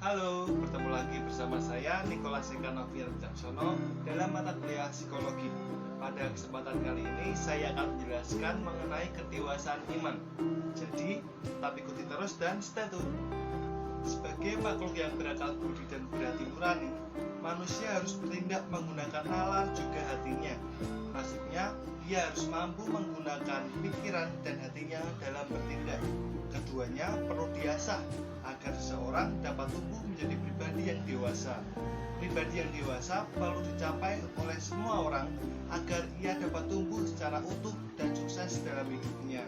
Halo, bertemu lagi bersama saya Nicholas Eka Novian Wicaksono dalam mata kuliah psikologi. Pada kesempatan kali ini saya akan menjelaskan mengenai kedewasaan iman. Jadi, tetap ikuti terus dan stay tune. Sebagai makhluk yang berakal budi dan berhati nurani, manusia harus bertindak menggunakan nalar juga hatinya. Maksudnya, ia harus mampu menggunakan pikiran dan hatinya dalam bertindak. Keduanya perlu diasah agar seseorang dapat tumbuh menjadi pribadi yang dewasa. Pribadi yang dewasa perlu dicapai oleh semua orang agar ia dapat tumbuh secara utuh dan sukses dalam hidupnya.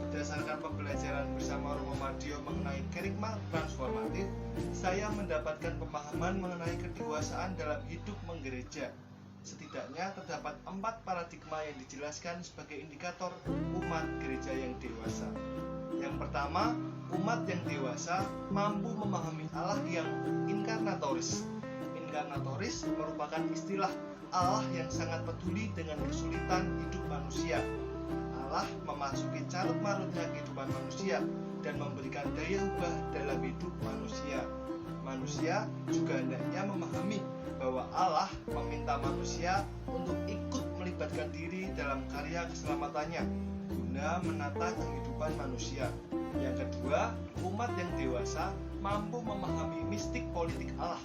Berdasarkan pembelajaran bersama Romo Madio mengenai kerikma transformatif, saya mendapatkan pemahaman mengenai kedewasaan dalam hidup menggereja. Setidaknya terdapat 4 paradigma yang dijelaskan sebagai indikator umat gereja yang dewasa. Yang pertama, umat yang dewasa mampu memahami Allah yang inkarnatoris. Inkarnatoris merupakan istilah Allah yang sangat peduli dengan kesulitan hidup manusia. Allah memasuki carut-marutnya kehidupan manusia dan memberikan daya ubah dalam hidup manusia. Manusia juga hendaknya memahami bahwa Allah meminta manusia untuk ikut melibatkan diri dalam karya keselamatannya guna menata kehidupan manusia. Yang kedua, umat yang dewasa mampu memahami mistik politik Allah.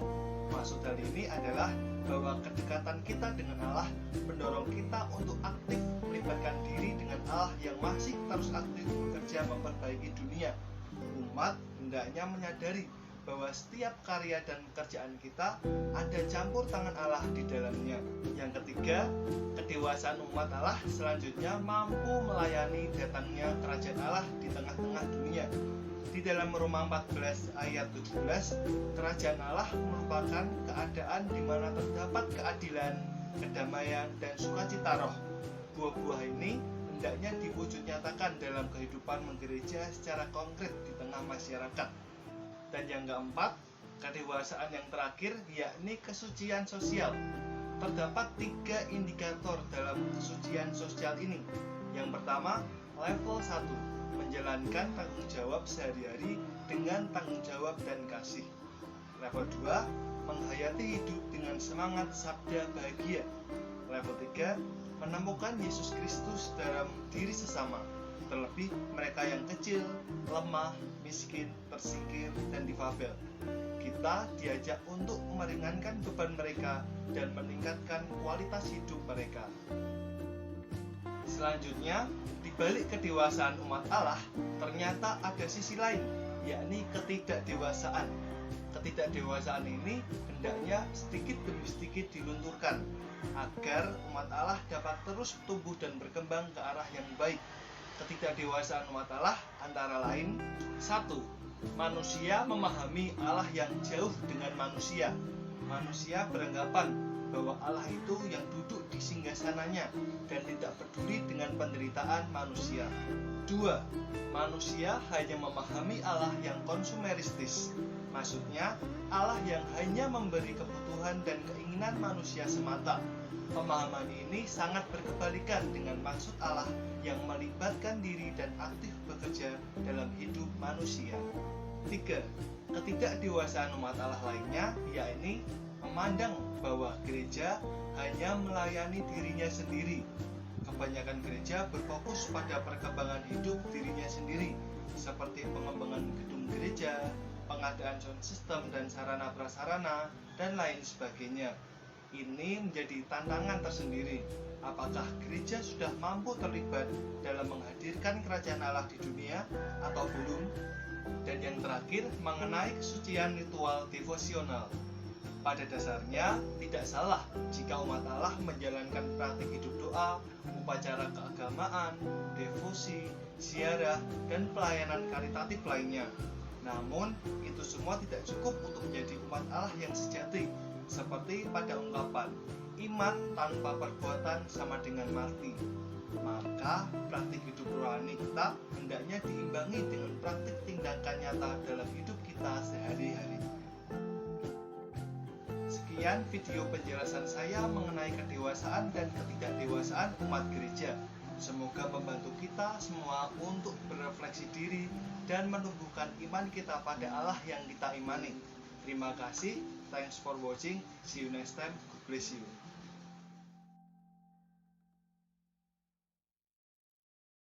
Maksud hal ini adalah bahwa kedekatan kita dengan Allah mendorong kita untuk aktif melibatkan diri dengan Allah yang masih terus aktif bekerja memperbaiki dunia. Umat hendaknya menyadari bahwa setiap karya dan pekerjaan kita ada campur tangan Allah di dalamnya. Yang ketiga, kedewasaan umat Allah selanjutnya mampu melayani datangnya kerajaan Allah di tengah-tengah dunia. Di dalam Roma 14 ayat 17, kerajaan Allah merupakan keadaan di mana terdapat keadilan, kedamaian, dan sukacita roh. Buah-buah ini hendaknya diwujud nyatakan dalam kehidupan menggereja secara konkret di tengah masyarakat. Dan yang keempat, kedewasaan yang terakhir yakni kesucian sosial. Terdapat 3 indikator dalam kesucian sosial ini. Yang pertama, level 1, menjalankan tanggung jawab sehari-hari dengan tanggung jawab dan kasih. Level 2, menghayati hidup dengan semangat sabda bahagia. Level 3, menemukan Yesus Kristus dalam diri sesama, terlebih mereka yang kecil, lemah, miskin, tersingkir, dan difabel. Kita diajak untuk meringankan beban mereka dan meningkatkan kualitas hidup mereka. Selanjutnya, di balik kedewasaan umat Allah, ternyata ada sisi lain, yakni ketidakdewasaan. Ketidakdewasaan ini hendaknya sedikit demi sedikit dilunturkan, agar umat Allah dapat terus tumbuh dan berkembang ke arah yang baik. Ketidakdewasaan umat Allah antara lain: 1. Manusia memahami Allah yang jauh dengan manusia. Manusia beranggapan bahwa Allah itu yang duduk di singgasananya dan tidak peduli dengan penderitaan manusia. 2. Manusia hanya memahami Allah yang konsumeristis. Maksudnya, Allah yang hanya memberi kebutuhan dan keinginan manusia semata. Pemahaman ini sangat berkebalikan dengan maksud Allah yang melibatkan diri dan aktif bekerja dalam hidup manusia. 3. Ketidakdewasaan umat Allah lainnya yakni memandang bahwa gereja hanya melayani dirinya sendiri. Kebanyakan gereja berfokus pada perkembangan hidup dirinya sendiri, seperti pengembangan gedung gereja, pengadaan sound system dan sarana prasarana, dan lain sebagainya. Ini menjadi tantangan tersendiri. Apakah gereja sudah mampu terlibat dalam menghadirkan kerajaan Allah di dunia atau belum? Dan yang terakhir, mengenai kesucian ritual devosional. Pada dasarnya, tidak salah jika umat Allah menjalankan praktik hidup doa, upacara keagamaan, devosi, ziarah, dan pelayanan karitatif lainnya. Namun, itu semua tidak cukup untuk menjadi umat Allah yang sejati. Seperti pada ungkapan, iman tanpa perbuatan sama dengan mati. Maka praktik hidup rohani kita hendaknya diimbangi dengan praktik tindakan nyata dalam hidup kita sehari-hari. Sekian video penjelasan saya mengenai kedewasaan dan ketidakdewasaan umat gereja. Semoga membantu kita semua untuk berefleksi diri dan menumbuhkan iman kita pada Allah yang kita imani. Terima kasih. Thanks for watching. See you next time. God bless you.